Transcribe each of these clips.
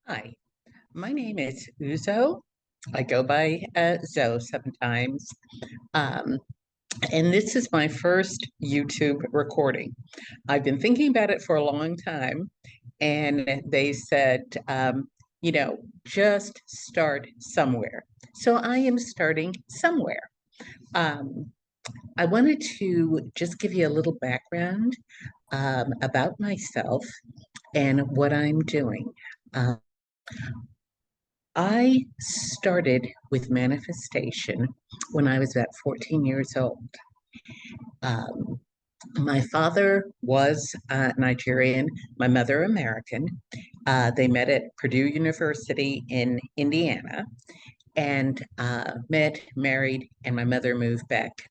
Hi, my name is Uzo. I go by Zo sometimes. Um, and this is my first YouTube recording. I've been thinking about it for a long time, and they said, you know, just start somewhere. So I am starting somewhere. Um, I wanted to just give you a little background about myself and what I'm doing. Um, I started with manifestation when I was about 14 years old. Um, my father was Nigerian, my mother American. They met at Purdue University in Indiana and met, married, and my mother moved back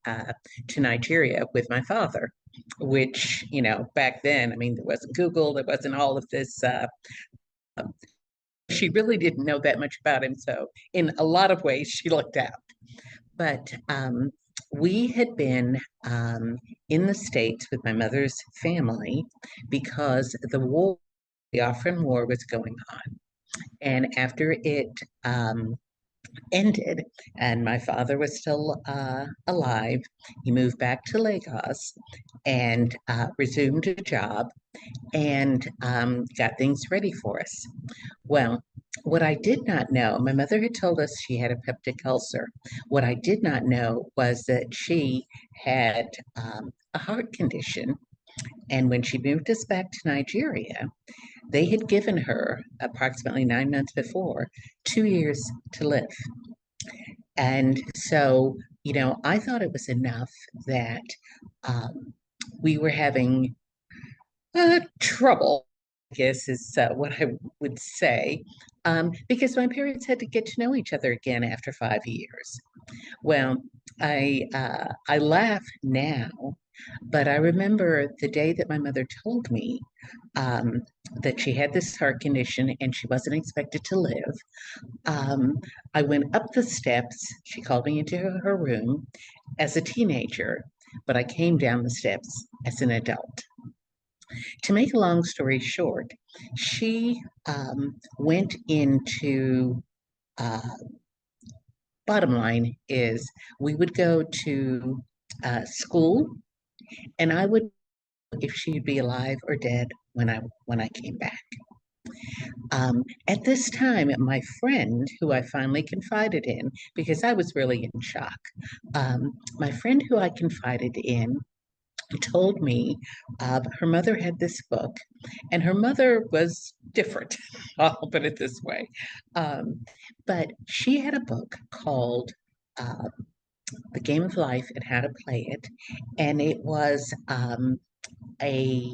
to Nigeria with my father, which, back then, I mean, there wasn't Google, there wasn't all of this. She really didn't know that much about him. So, in a lot of ways, she lucked out. But we had been in the States with my mother's family because the Biafran War, was going on. And after it ended and my father was still alive, he moved back to Lagos and resumed a job and got things ready for us. Well, what I did not know, my mother had told us she had a peptic ulcer. What I did not know was that she had a heart condition. And when she moved us back to Nigeria, they had given her approximately 9 months before 2 years to live. And so, I thought it was enough that um, we were having trouble, I guess is what I would say, because my parents had to get to know each other again after 5 years. Well, I laugh now, but I remember the day that my mother told me um, that she had this heart condition and she wasn't expected to live. Um, I went up the steps. She called me into her room as a teenager, but I came down the steps as an adult. To make a long story short, she went into, uh, bottom line is, we would go to school, and I would, if she'd be alive or dead when I came back. At this time, my friend, who I finally confided in, because I was really in shock, my friend who I confided in told me her mother had this book, and her mother was different. I'll put it this way. Um, but she had a book called uh, The Game of Life and How to Play It, and it was a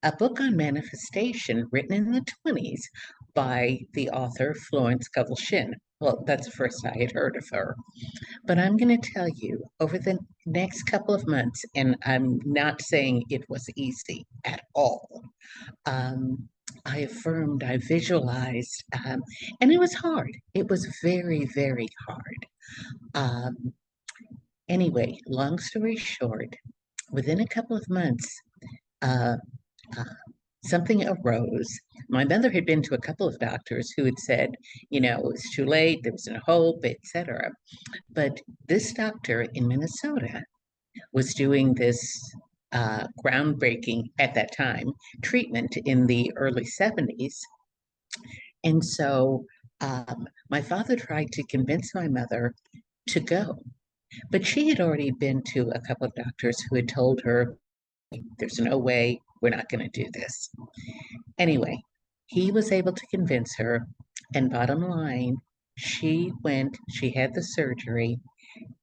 a book on manifestation written in the 20s by the author Florence Scovel Shinn. Well, that's the first I had heard of her. But I'm going to tell you, over the next couple of months, and I'm not saying it was easy at all. Um, I affirmed, I visualized, and it was hard. It was very, very hard. Um, anyway, long story short, within a couple of months, uh, uh, something arose. My mother had been to a couple of doctors who had said, it was too late, there was no hope, etc. But this doctor in Minnesota was doing this groundbreaking at that time treatment in the early 70s. And so my father tried to convince my mother to go, but she had already been to a couple of doctors who had told her, there's no way, we're not going to do this. Anyway, he was able to convince her, and bottom line, she went, she had the surgery,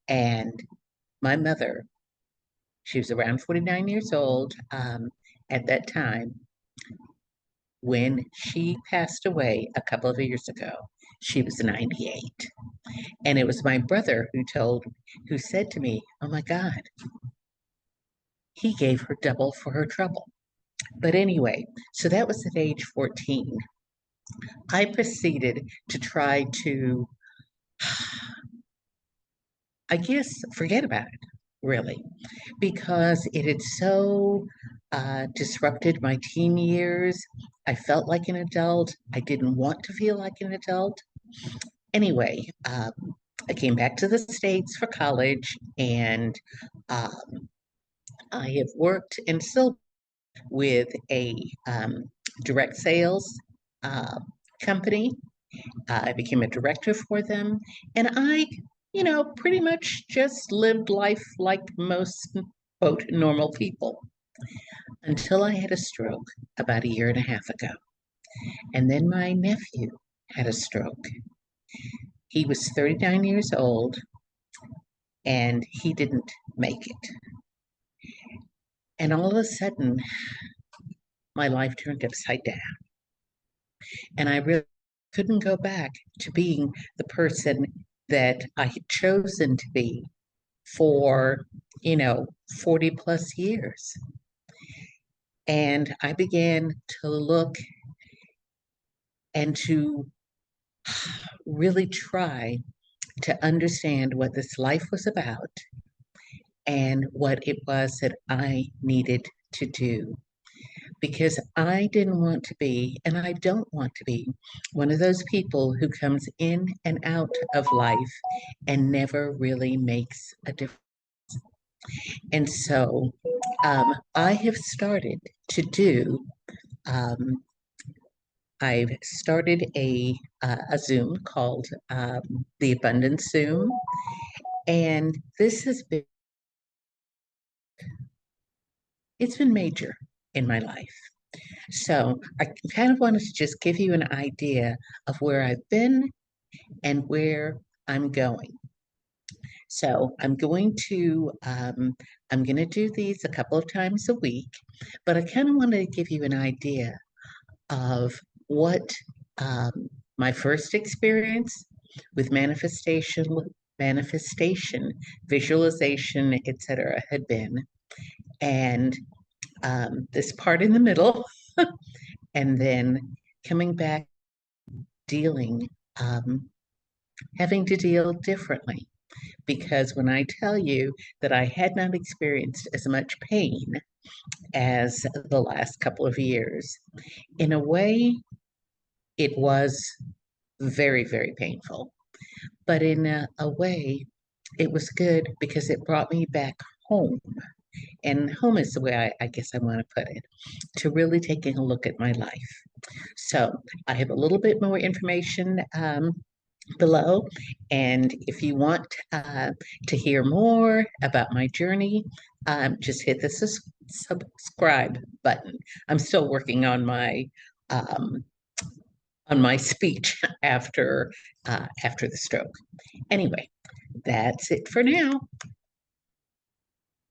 and my mother, she was around 49 years old at that time. When she passed away a couple of years ago, she was 98. And it was my brother who said to me, "Oh my God, he gave her double for her trouble." But anyway, so that was at age 14. I proceeded to try to, I guess, forget about it, really, because it had so disrupted my teen years. I felt like an adult. I didn't want to feel like an adult. Anyway, I came back to the States for college, and um, I have worked and still with a direct sales uh, company. I became a director for them, and pretty much just lived life like most, quote, normal people until I had a stroke about a year and a half ago. And then my nephew had a stroke. He was 39 years old and he didn't make it. And all of a sudden, my life turned upside down. And I really couldn't go back to being the person that I had chosen to be for, 40 plus years. And I began to look and to really try to understand what this life was about and what it was that I needed to do. Because I didn't want to be, and I don't want to be, one of those people who comes in and out of life and never really makes a difference. And so I have started to do, um, I've started a Zoom called the Abundance Zoom. And this has been, it's been major in my life. So I kind of wanted to just give you an idea of where I've been and where I'm going. So I'm going to do these a couple of times a week, but I kind of wanted to give you an idea of what my first experience with manifestation, visualization, etc., had been, and this part in the middle, and then coming back, dealing, um, having to deal differently. Because when I tell you that I had not experienced as much pain as the last couple of years, in a way, it was very, very painful. But in a way, it was good because it brought me back home. And home is the way I guess I want to put it, to really taking a look at my life. So I have a little bit more information below. And if you want to hear more about my journey, just hit the subscribe button. I'm still working um, on my speech after the stroke. Anyway, that's it for now.